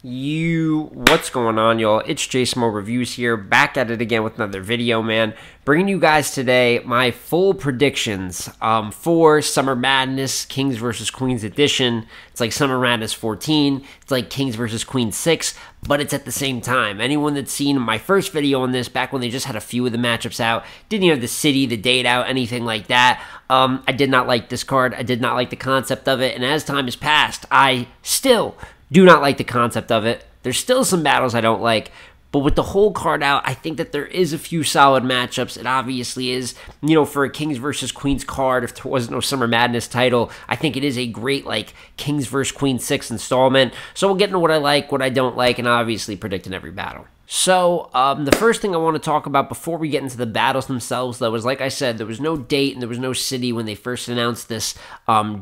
What's going on, y'all? It's SMKvQ here, back at it again with another video, man. Bringing you guys today my full predictions for Summer Madness Kings vs. Queens edition. It's like Summer Madness 14. It's like Kings vs. Queens 6, but it's at the same time. Anyone that's seen my first video on this, back when they just had a few of the matchups out, didn't even have the city, the date out, anything like that, I did not like this card. I did not like the concept of it, and as time has passed, I still do not like the concept of it. There's still some battles I don't like, but with the whole card out, I think that there is a few solid matchups. It obviously is, you know, for a Kings versus Queens card, if there was no Summer Madness title, I think it is a great, like, Kings versus Queens 6 installment. So we'll get into what I like, what I don't like, and obviously predicting every battle. So, the first thing I want to talk about before we get into the battles themselves, though, is, like I said, there was no date and there was no city when they first announced this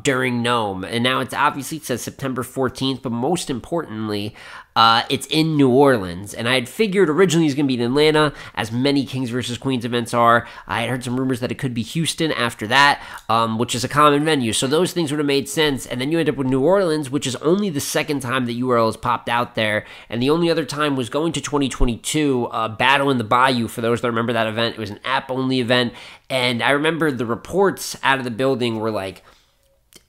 during Gnome. And now it says September 14th, but most importantly, it's in New Orleans. And I had figured originally it's going to be in Atlanta, as many Kings vs. Queens events are. I had heard some rumors that it could be Houston after that, which is a common venue. So those things would have made sense. And then you end up with New Orleans, which is only the second time the URL has popped out there. And the only other time was going to 2022, Battle in the Bayou, for those that remember that event. It was an app-only event. And I remember the reports out of the building were like,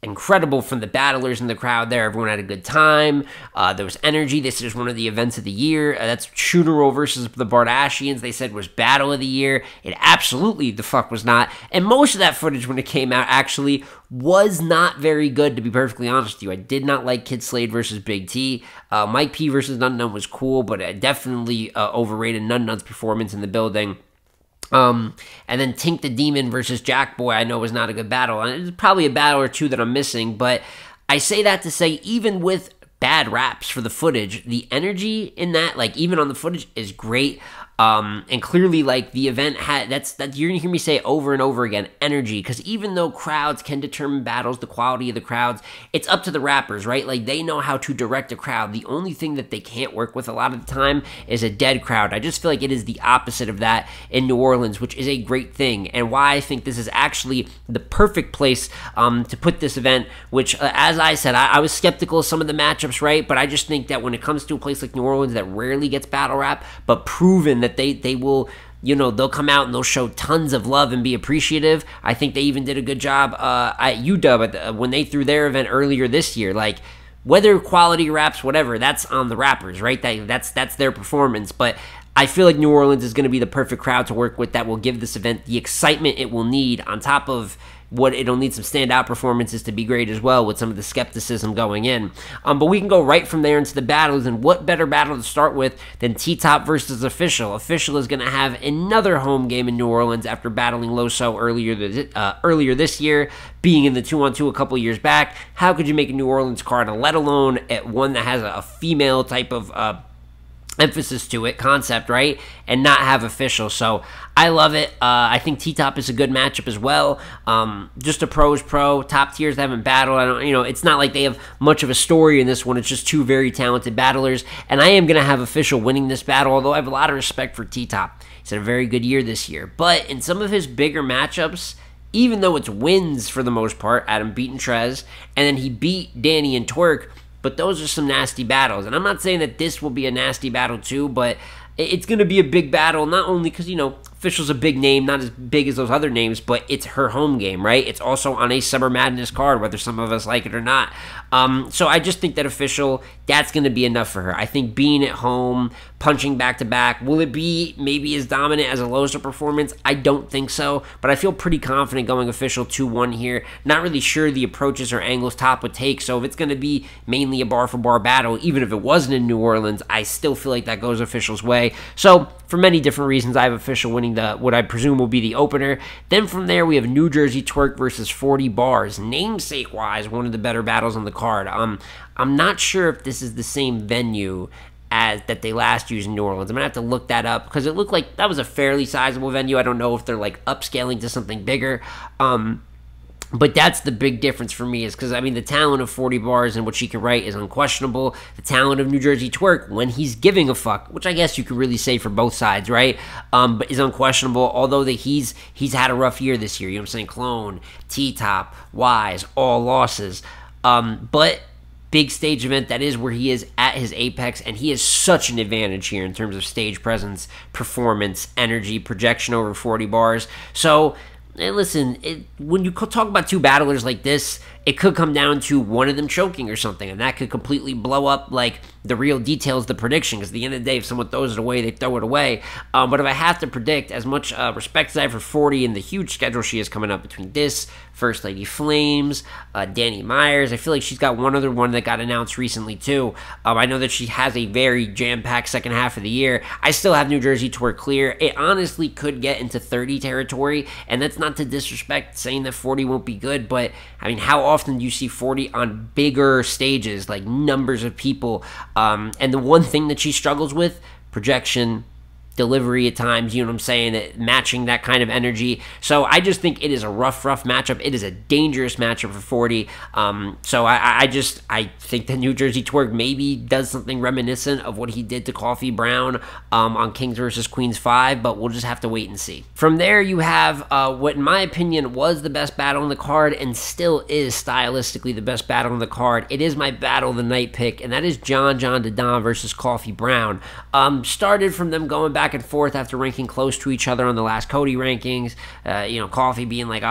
incredible from the battlers in the crowd there. Everyone had a good time. There was energy. This is one of the events of the year. That's Shooter versus the Bardashians. They said was battle of the year. It absolutely the fuck was not. And most of that footage when it came out actually was not very good, to be perfectly honest with you. I did not like Kid Slade versus Big T. Mike P versus Nun Nun was cool, but I definitely overrated Nun Nun's performance in the building. And then Tink the Demon versus Jack Boy, I know was not a good battle. And it's probably a battle or two that I'm missing, but I say that to say, even with bad raps for the footage, the energy in that, like, even on the footage, is great. And clearly, like, the event had, that's you're gonna hear me say over and over again, energy, because even though crowds can determine battles, the quality of the crowds, it's up to the rappers, right? Like, they know how to direct a crowd. The only thing that they can't work with a lot of the time is a dead crowd. I just feel like it is the opposite of that in New Orleans, which is a great thing, and why I think this is actually the perfect place to put this event, which, as I said, I was skeptical of some of the matchups, right? But I just think that when it comes to a place like New Orleans that rarely gets battle rap, but proven that they will, you know, they'll come out and they'll show tons of love and be appreciative. I think they even did a good job at UW when they threw their event earlier this year. Like, whether quality raps, whatever, that's on the rappers, right? That's their performance. But I feel like New Orleans is going to be the perfect crowd to work with that will give this event the excitement it will need, on top of what it'll need some standout performances to be great as well, with some of the skepticism going in. But we can go right from there into the battles, and what better battle to start with than T-Top versus Official. Official is going to have another home game in New Orleans after battling Loso earlier this year, being in the 2-on-2 a couple years back. How could you make a New Orleans card, let alone at one that has a female type of emphasis to it, concept, right, and not have Official? So I love it. I think T-Top is a good matchup as well. Just a pro's pro. Top tiers haven't battled. I don't, you know, it's not like they have much of a story in this one. It's just two very talented battlers, and I am gonna have Official winning this battle, although I have a lot of respect for T-Top. He's had a very good year this year, but in some of his bigger matchups, even though it's wins for the most part, Adam beating Trez, and then he beat Danny and Twerk, but those are some nasty battles. And I'm not saying that this will be a nasty battle too, but it's going to be a big battle, not only because, you know, Official's a big name, not as big as those other names, but it's her home game, right? It's also on a Summer Madness card, whether some of us like it or not. So I just think that Official, that's going to be enough for her. I think being at home, punching back-to-back, will it be maybe as dominant as a Losa performance? I don't think so, but I feel pretty confident going Official 2-1 here. Not really sure the approaches or angles Top would take, so if it's going to be mainly a bar-for-bar battle, even if it wasn't in New Orleans, I still feel like that goes Official's way. So for many different reasons, I have Official winning what I presume will be the opener. Then from there, we have New Jersey Twerk versus 40 Bars. Namesake-wise, one of the better battles on the card. I'm not sure if this is the same venue as that they last used in New Orleans. I'm gonna have to look that up, because it looked like that was a fairly sizable venue. I don't know if they're like upscaling to something bigger. But that's the big difference for me, is because, I mean, the talent of 40 Bars and what she can write is unquestionable. The talent of New Jersey Twerk, when he's giving a fuck, which I guess you could really say for both sides, right? But is unquestionable, although that he's had a rough year this year. You know what I'm saying? Clone, T-Top, Wise, all losses. But big stage event, that is where he is at his apex, and he has such an advantage here in terms of stage presence, performance, energy, projection over 40 bars. So listen, when you talk about two battlers like this, it could come down to one of them choking or something, and that could completely blow up, like, the real details of the prediction, because at the end of the day, if someone throws it away, they throw it away. But if I have to predict, as much respect as I have for 40 and the huge schedule she has coming up between this, First Lady Flames, Danny Myers, I feel like she's got one other one that got announced recently, too. I know that she has a very jam-packed second half of the year. I still have New Jersey Tour clear. It honestly could get into 30 territory, and that's not to disrespect saying that 40 won't be good, but, I mean, how often do you see 40 on bigger stages, like numbers of people? And the one thing that she struggles with, projection, delivery at times, you know what I'm saying, matching that kind of energy. So I just think it is a rough matchup. It is a dangerous matchup for 40. So I think the New Jersey Twerk maybe does something reminiscent of what he did to Coffee Brown on Kings versus Queens 5, but we'll just have to wait and see. From there, you have what in my opinion was the best battle on the card and still is stylistically the best battle on the card. It is my battle of the night pick, and that is John Dodon versus Coffee Brown. Started from them going back and forth after ranking close to each other on the last Cody rankings. Coffee being like,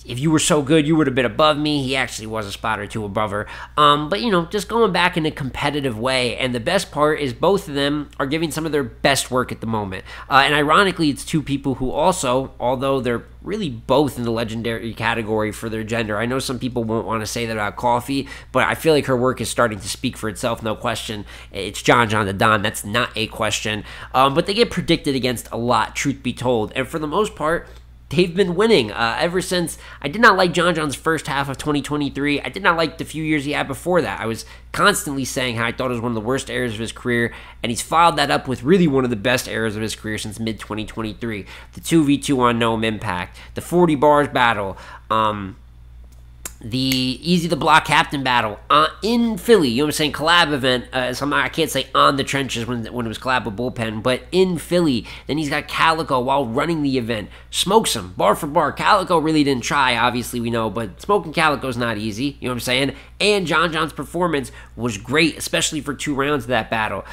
if you were so good, you would have been above me. He actually was a spot or two above her. But, just going back in a competitive way. And the best part is both of them are giving some of their best work at the moment. And ironically, it's two people who also, although they're really both in the legendary category for their gender. I know some people won't want to say that about Coffee, but I feel like her work is starting to speak for itself, no question. It's John Dodon. That's not a question. But they get predicted against a lot, truth be told. And for the most part, they've been winning ever since. I did not like John's first half of 2023. I did not like the few years he had before that. I was constantly saying how I thought it was one of the worst eras of his career, and he's followed that up with really one of the best eras of his career since mid-2023. The 2v2 on Gnome Impact, the 40 bars battle, the Easy the Block Captain battle in Philly, you know what I'm saying, collab event. I can't say on the trenches when it was collab with Bullpen, but in Philly. Then he's got Calico while running the event. Smokes him, bar for bar. Calico really didn't try, obviously we know, but smoking Calico's not easy, you know what I'm saying? And John's performance was great, especially for 2 rounds of that battle.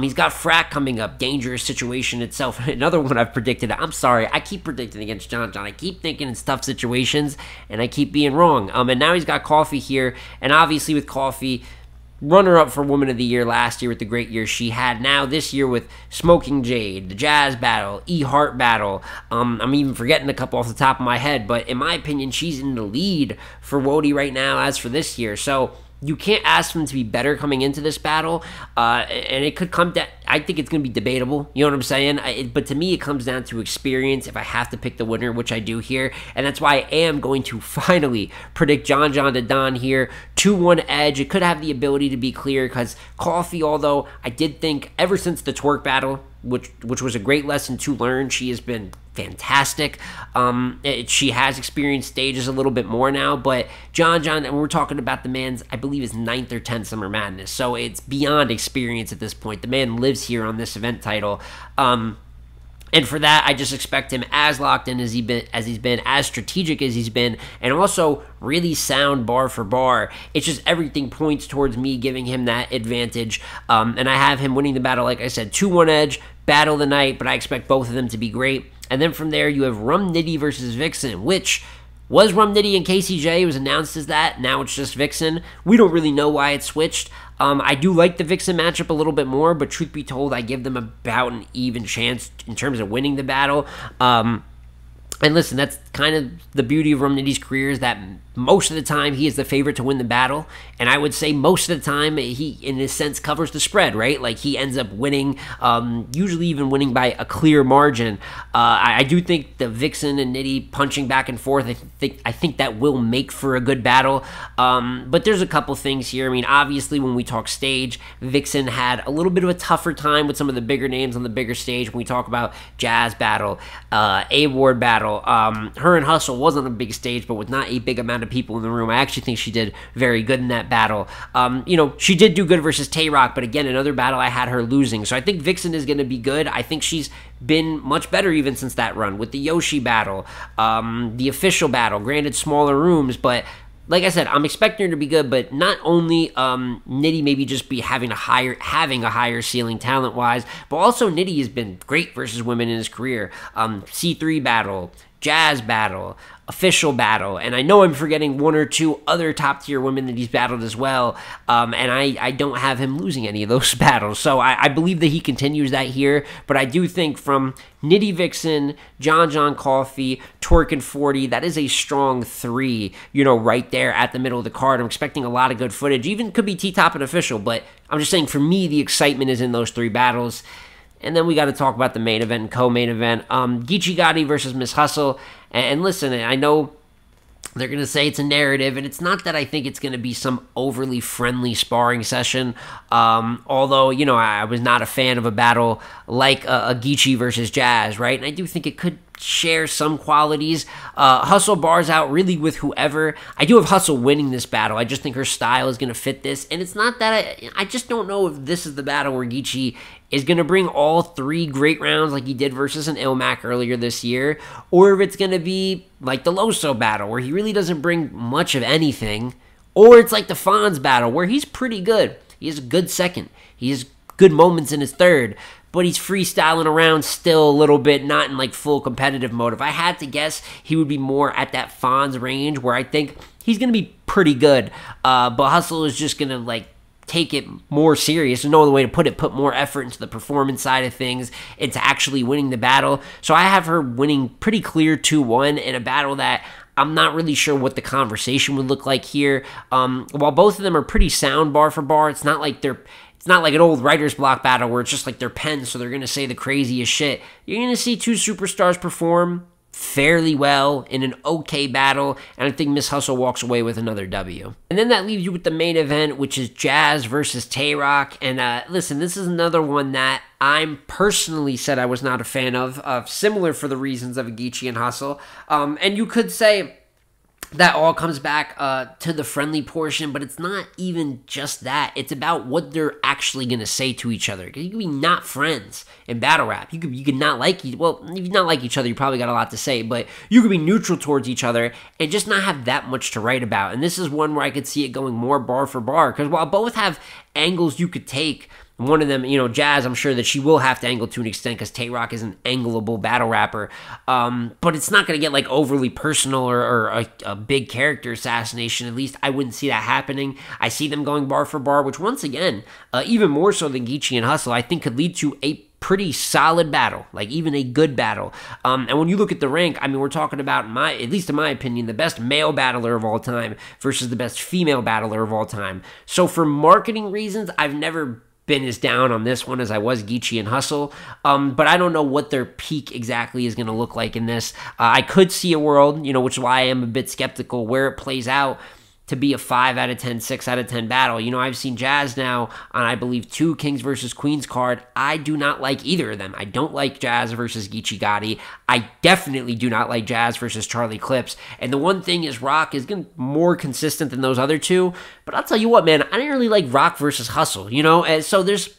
He's got Frack coming up, dangerous situation itself. Another one I've predicted. I'm sorry, I keep predicting against John. I keep thinking it's tough situations, and I keep being wrong. And now he's got Coffee here, and obviously with Coffee, runner-up for Woman of the Year last year with the great year she had. Now this year with Smoking Jade, the Jazz battle, E-Heart battle. I'm even forgetting a couple off the top of my head, but in my opinion, she's in the lead for Wody right now as for this year. So you can't ask them to be better coming into this battle, and it could come down. I think it's going to be debatable, you know what I'm saying? But to me, it comes down to experience if I have to pick the winner, which I do here, and that's why I am going to finally predict John Dodon here. 2-1 edge. It could have the ability to be clear because Coffee, although I did think ever since the twerk battle, which was a great lesson to learn, she has been fantastic. She has experienced stages a little bit more now, but John, and we're talking about the man's, I believe, his 9th or 10th Summer Madness, so it's beyond experience at this point. The man lives here on this event title. And for that, I just expect him as locked in as he's been, as strategic as he's been, and also really sound bar for bar. It's just everything points towards me giving him that advantage. And I have him winning the battle, like I said, 2-1 edge, battle of the night, but I expect both of them to be great. And then from there, you have Rum Nitty versus Vixen, which was Rum Nitty and KCJ. It was announced as that. Now it's just Vixen. We don't really know why it switched. I do like the Vixen matchup a little bit more, but truth be told, I give them about an even chance in terms of winning the battle. And listen, that's kind of the beauty of Rum Nitty's career, is that most of the time he is the favorite to win the battle, and I would say most of the time he, in a sense, covers the spread, right? Like, he ends up winning, usually even winning by a clear margin. I do think the Vixen and Nitty punching back and forth, I think that will make for a good battle. But there's a couple things here. I mean, obviously, when we talk stage, Vixen had a little bit of a tougher time with some of the bigger names on the bigger stage. When we talk about Jazz battle, A-Ward battle, her and Hustle wasn't a big stage, but with not a big amount of people in the room, I actually think she did very good in that battle. She did do good versus Tay-Rock, but again, another battle I had her losing. So I think Vixen is going to be good. I think she's been much better even since that run with the Yoshi battle, the official battle, granted smaller rooms, but like I said, I'm expecting her to be good, but not only Nitty maybe just be having a higher ceiling talent wise, but also Nitty has been great versus women in his career. C3 battle, Jazz battle, official battle, and I know I'm forgetting one or two other top tier women that he's battled as well, and I don't have him losing any of those battles, so I believe that he continues that here, but I do think from Nitty Vixen, John Coffey, Twerk and 40, that is a strong 3, right there at the middle of the card. I'm expecting a lot of good footage, even could be T-Top and official, but I'm just saying for me, the excitement is in those 3 battles. And then we got to talk about the main event and co-main event. Geechee Gotti versus Miss Hustle. And listen, I know they're going to say it's a narrative, and it's not that I think it's going to be some overly friendly sparring session. Although, I was not a fan of a battle like a Geechee versus Jazz, right? And I do think it could share some qualities. Hustle bars out really with whoever. I do have Hustle winning this battle. I just think her style is going to fit this. And it's not that I just don't know if this is the battle where Geechee is going to bring all 3 great rounds like he did versus an Ilmac earlier this year, or if it's going to be like the Loso battle where he really doesn't bring much of anything, or it's like the Fonz battle where he's pretty good. He has a good second. He has good moments in his third, but he's freestyling around still a little bit, not in like full competitive mode. If I had to guess, he would be more at that Fonz range where I think he's going to be pretty good, but Hustle is just going to like take it more serious. There's no other way to put it. Put more effort into the performance side of things, into actually winning the battle. So I have her winning pretty clear 2-1 in a battle that I'm not really sure what the conversation would look like here. While both of them are pretty sound bar for bar, it's not like an old writer's block battle where it's just like they're pens, so they're going to say the craziest shit. You're going to see 2 superstars perform fairly well in an okay battle, and I think Miss Hustle walks away with another W. And then that leaves you with the main event, which is Jazz versus Tay-Rock. And listen, this is another one that I'm personally said I was not a fan of similar for the reasons of Geechee and Hustle. And you could say that all comes back to the friendly portion, but it's not even just that. It's about what they're actually going to say to each other. You can be not friends in battle rap. You could not like, well, if you not like each other, you probably got a lot to say, but you could be neutral towards each other and just not have that much to write about. And this is one where I could see it going more bar for bar, because while both have angles you could take, one of them, Jazz, I'm sure that she will have to angle to an extent because Tay-Rock is an angleable battle rapper. But it's not going to get like overly personal or a big character assassination. At least I wouldn't see that happening. I see them going bar for bar, which once again, even more so than Geechee and Hustle, I think could lead to a pretty solid battle, like even a good battle. And when you look at the rank, I mean, we're talking about, at least in my opinion, the best male battler of all time versus the best female battler of all time. So for marketing reasons, I've never been as down on this one as I was Geechee and Hustle, but I don't know what their peak exactly is going to look like in this. I could see a world, which is why I am a bit skeptical, where it plays out to be a 5 out of 10, 6 out of 10 battle. I've seen Jazz now on, I believe, 2 Kings versus Queens card. I do not like either of them. I don't like Jazz versus Geechee Gotti. I definitely do not like Jazz versus Charlie Clips. And the one thing is Rock is more consistent than those other two. But I'll tell you what, man, I didn't really like Rock versus Hustle, And so there's,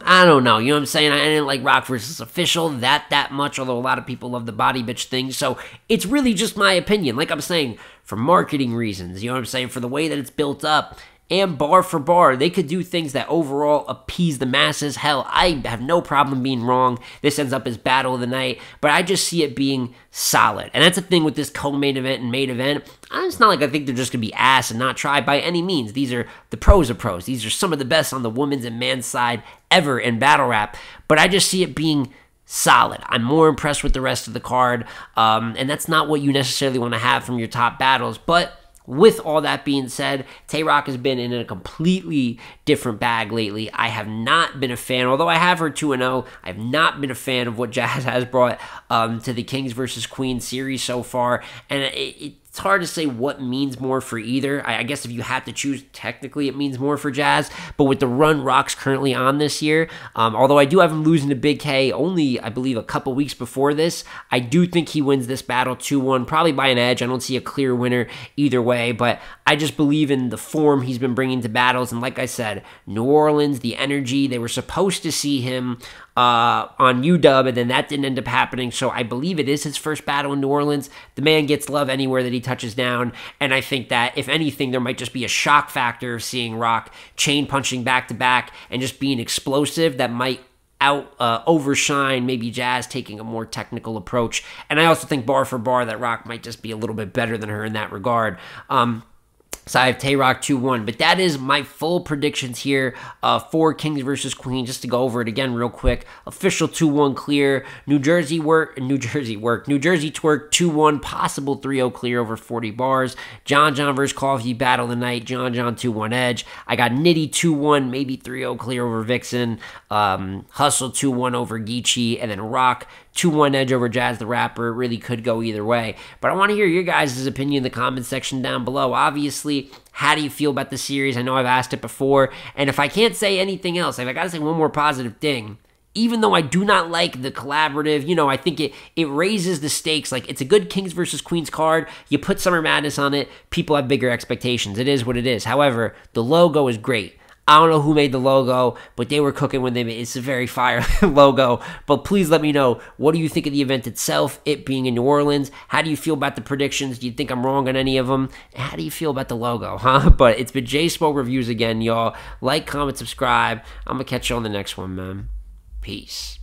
I don't know, what I'm saying? I didn't like Rock versus Official that much, although a lot of people love the body bitch thing. So it's really just my opinion. Like I'm saying, for marketing reasons, what I'm saying? For the way that it's built up, and bar for bar, they could do things that overall appease the masses. Hell, I have no problem being wrong. This ends up as battle of the night, but I just see it being solid. And that's the thing with this co-main event and main event. It's not like I think they're just going to be ass and not try by any means. These are the pros of pros. These are some of the best on the women's and man's side ever in battle rap. But I just see it being solid. I'm more impressed with the rest of the card. And that's not what you necessarily want to have from your top battles. But with all that being said, Tay-Rock has been in a completely different bag lately. I have not been a fan, although I have her 2-0, I have not been a fan of what Jazz has brought to the Kings versus Queens series so far. And it's hard to say what means more for either. I guess if you had to choose, technically it means more for Jazz. But with the run Rock's currently on this year, although I do have him losing to Big K only, I believe, a couple weeks before this, I do think he wins this battle 2-1, probably by an edge. I don't see a clear winner either way, but I just believe in the form he's been bringing to battles. And like I said, New Orleans, the energy, they were supposed to see him on UW, and then that didn't end up happening. So I believe it is his first battle in New Orleans. The man gets love anywhere that he touches down. And I think that, if anything, there might just be a shock factor of seeing Rock chain punching back to back and just being explosive that might overshine maybe Jazz taking a more technical approach. And I also think bar for bar that Rock might just be a little bit better than her in that regard. So I have Tay-Rock 2-1, but that is my full predictions here for Kings versus Queens. Just to go over it again real quick. Official 2-1 clear. New Jersey twerk 2-1, possible 3-0 clear over 40 bars. John versus Coffee, battle of the night. John 2-1 edge. I got Nitty 2-1, maybe 3-0 clear over Vixen. Hustle 2-1 over Geechee, and then Rock 2-1 edge over Jazz the Rapper. It really could go either way. But I want to hear your guys' opinion in the comment section down below. Obviously, how do you feel about the series? I know I've asked it before. And if I can't say anything else, if I got to say one more positive thing, even though I do not like the collaborative, I think it raises the stakes. Like, it's a good Kings versus Queens card. You put Summer Madness on it, people have bigger expectations. It is what it is. However, the logo is great. I don't know who made the logo, but they were cooking when they made it. It's a very fire logo. But please let me know, what do you think of the event itself, it being in New Orleans? How do you feel about the predictions? Do you think I'm wrong on any of them? And how do you feel about the logo, huh? But it's been J-Smoke Reviews again, y'all. Like, comment, subscribe. I'm going to catch you on the next one, man. Peace.